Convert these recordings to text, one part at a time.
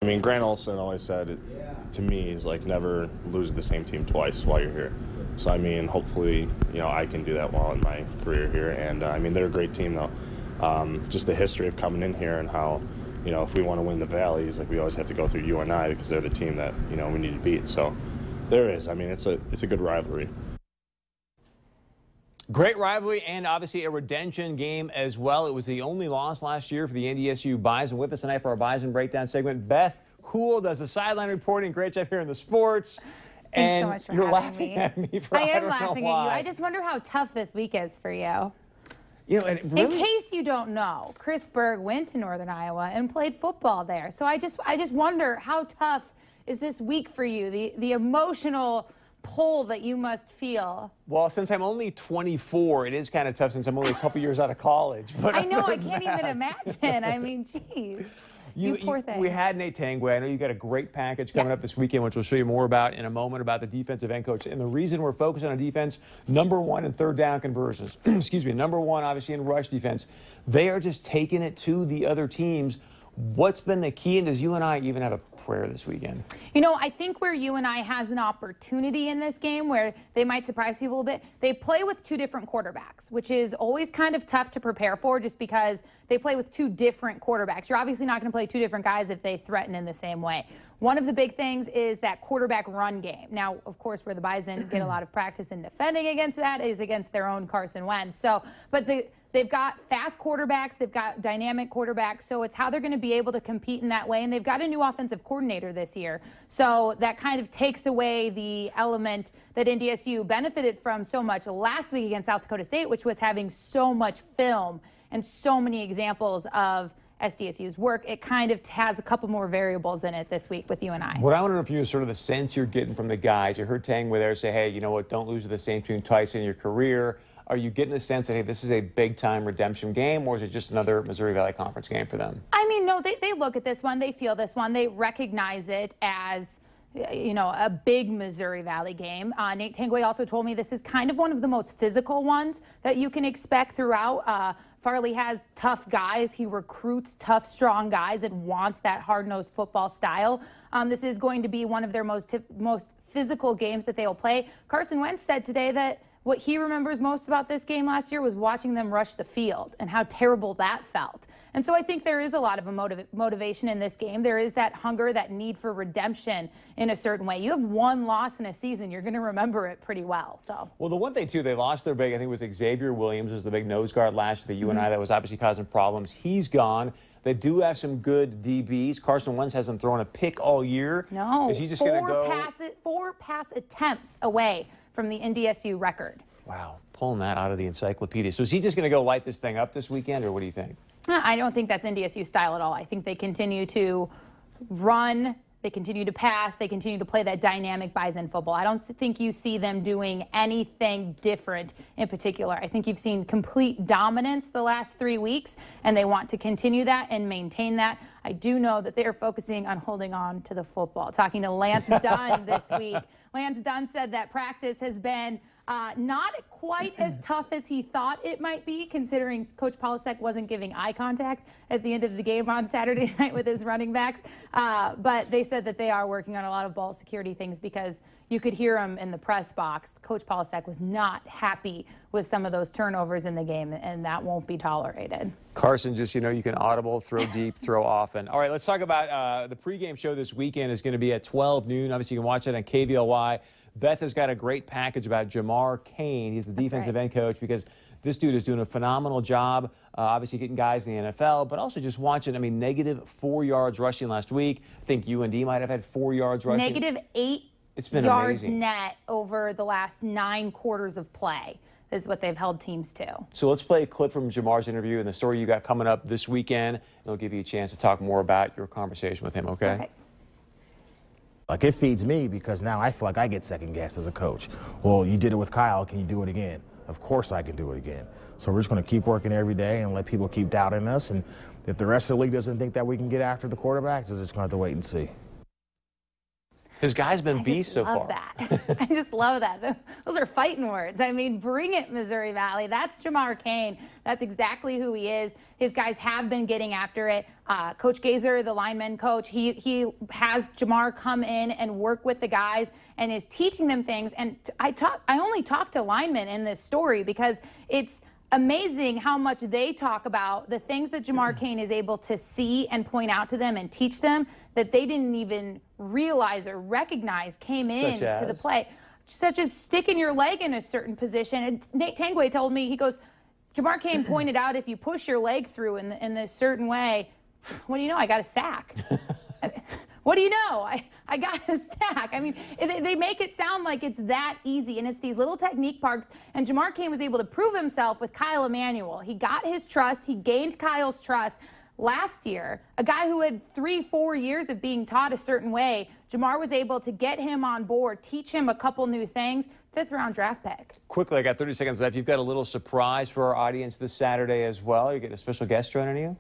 I mean, Grant Olson always said, to me, is like never lose the same team twice while you're here. So, I mean, hopefully, I can do that while in my career here. And, I mean, they're a great team, though. Just the history of coming in here and how, if we want to win the Valleys, like we always have to go through UNI because they're the team that, we need to beat. So there is. I mean, it's a good rivalry. Great rivalry and obviously a redemption game as well. It was the only loss last year for the NDSU Bison. With us tonight for our Bison Breakdown segment, Beth Hool does the sideline reporting. Great job here in the sports. Thanks so much for you're having laughing me. at me for I am don't laughing know at why. you. I just wonder how tough this week is for you. And really, in case you don't know, Chris Berg went to Northern Iowa and played football there. So I just wonder how tough is this week for you? The emotional pull that you must feel. Well, since I'm only 24, it is kind of tough since I'm only a couple years out of college. But I know, I can't even imagine. I mean, geez. You poor thing. We had Nate Tangway. I know you got a great package coming up this weekend, which we'll show you more about in a moment about the defensive end coach. And the reason we're focusing on defense, #1 in third down conversions. Excuse me, #1 obviously in rush defense. They are just taking it to the other teams. What's been the key, and does UNI even have a prayer this weekend? I think where UNI has an opportunity in this game where they might surprise people a bit, they play with two different quarterbacks, which is always kind of tough to prepare for just because they play with two different quarterbacks. You're obviously not going to play two different guys if they threaten in the same way. One of the big things is that quarterback run game. Now, of course, where the Bison get a lot of practice in defending against that is against their own Carson Wentz. But they've got fast quarterbacks, they've got dynamic quarterbacks, so it's how they're going to be able to compete in that way. And they've got a new offensive coordinator this year, so that kind of takes away the element that NDSU benefited from so much last week against South Dakota State, which was having so much film and so many examples of SDSU's work. It kind of has a couple more variables in it this week with UNI. What I want to know from you is sort of the sense you're getting from the guys. You heard Tangway there say, hey, you know what, don't lose to the same team twice in your career. Are you getting the sense that, hey, this is a big-time redemption game, or is it just another Missouri Valley Conference game for them? I mean, no, they look at this one, they feel this one, they recognize it as, a big Missouri Valley game. Nate Tangway also told me this is kind of one of the most physical ones that you can expect throughout. Farley has tough guys. He recruits tough, strong guys and wants that hard-nosed football style. This is going to be one of their most physical games that they will play. Carson Wentz said today that what he remembers most about this game last year was watching them rush the field and how terrible that felt. And so I think there is a lot of motivation in this game. There is that hunger, that need for redemption in a certain way. You have one loss in a season, you're going to remember it pretty well. Well, the one thing, too, they lost their big, I think it was Xavier Williams, was the big nose guard last year, the UNI that was obviously causing problems. He's gone. They do have some good DBs. Carson Wentz hasn't thrown a pick all year. No, is he just going to go? Four pass attempts away from the NDSU record. Wow, pulling that out of the encyclopedia. So is he just going to go light this thing up this weekend, or what do you think? I don't think that's NDSU style at all. I think they continue to run, they continue to pass, they continue to play that dynamic Bison football. I don't think you see them doing anything different in particular. I think you've seen complete dominance the last 3 weeks, and they want to continue that and maintain that. I do know that they are focusing on holding on to the football. Talking to Lance Dunn this week, Lance Dunn said that practice has been not quite as tough as he thought it might be, considering Coach Polisek wasn't giving eye contact at the end of the game on Saturday night with his running backs. But they said that they are working on a lot of ball security things because you could hear him in the press box. Coach Polisek was not happy with some of those turnovers in the game, and that won't be tolerated. Carson, just, you can audible, throw deep, throw often. All right, let's talk about the pregame show this weekend is going to be at 12 noon. Obviously, you can watch it on KVLY. Beth has got a great package about Jamar Cain. He's the defensive end coach, because this dude is doing a phenomenal job, obviously getting guys in the NFL, but also just watching, -4 yards rushing last week. I think UND might have had 4 yards rushing. -8 it's been yards amazing. net over the last 9 quarters of play is what they've held teams to. So let's play a clip from Jamar's interview and the story you got coming up this weekend, and it'll give you a chance to talk more about your conversation with him, okay? Like, it feeds me because now I feel like I get second guessed as a coach. Well, you did it with Kyle. Can you do it again? Of course I can do it again. So we're just going to keep working every day and let people keep doubting us. And if the rest of the league doesn't think that we can get after the quarterbacks, we're just going to have to wait and see. His guy's been beast so far. Love that. I just love that. Those are fighting words. I mean, bring it, Missouri Valley. That's Jamar Cain. That's exactly who he is. His guys have been getting after it. Coach Gazer, the lineman coach, he has Jamar come in and work with the guys and is teaching them things. And I only talk to linemen in this story because it's amazing how much they talk about the things that Jamar Cain is able to see and point out to them and teach them that they didn't even realize or recognize came in to the play, such as sticking your leg in a certain position. And Nate Tangway told me, he goes, Jamar Cain pointed out if you push your leg through in this certain way, what do you know? I got a sack. What do you know? I got a sack. I mean, they make it sound like it's that easy, and it's these little technique parks. And Jamar Cain was able to prove himself with Kyle Emanuel. He got his trust. He gained Kyle's trust. Last year, a guy who had 3-4 years of being taught a certain way, Jamar was able to get him on board, teach him a couple new things. 5th-round draft pick. Quickly, I got 30 seconds left. You've got a little surprise for our audience this Saturday as well. You get a special guest joining you?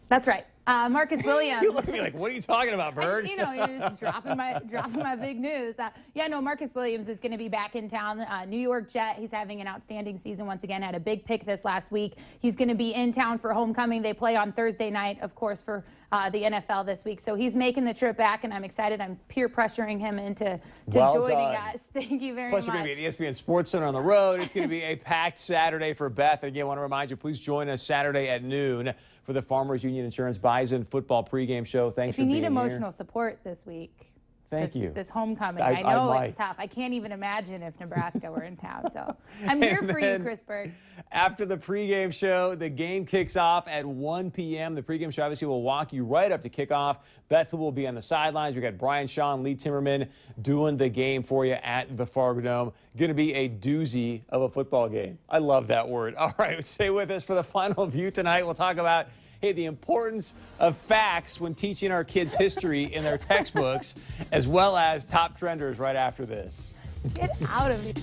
That's right. Marcus Williams. You look at me like, what are you talking about, Bird? You know, you're just dropping my big news. Yeah, no, Marcus Williams is going to be back in town. New York Jet. He's having an outstanding season once again. Had a big pick this last week. He's going to be in town for homecoming. They play on Thursday night, of course, for the NFL this week. So he's making the trip back, and I'm excited. I'm peer pressuring him into joining us. Thank you very much. Plus, you're going to be at the ESPN Sports Center on the road. It's going to be a packed Saturday for Beth. And again, I want to remind you, please join us Saturday at noon for the Farmers Union Insurance Bison football pregame show. Thanks for being here. If you need emotional support this week, thank you. This homecoming, I know it's tough. I can't even imagine if Nebraska were in town. So I'm here for you, Chris Berg. After the pregame show, the game kicks off at 1 p.m. The pregame show obviously will walk you right up to kickoff. Beth will be on the sidelines. We got Brian Shaw and Lee Timmerman doing the game for you at the Fargo Dome. Going to be a doozy of a football game. I love that word. All right, stay with us for the final view tonight. We'll talk about the importance of facts when teaching our kids history in their textbooks, as well as top trenders right after this. Get out of here.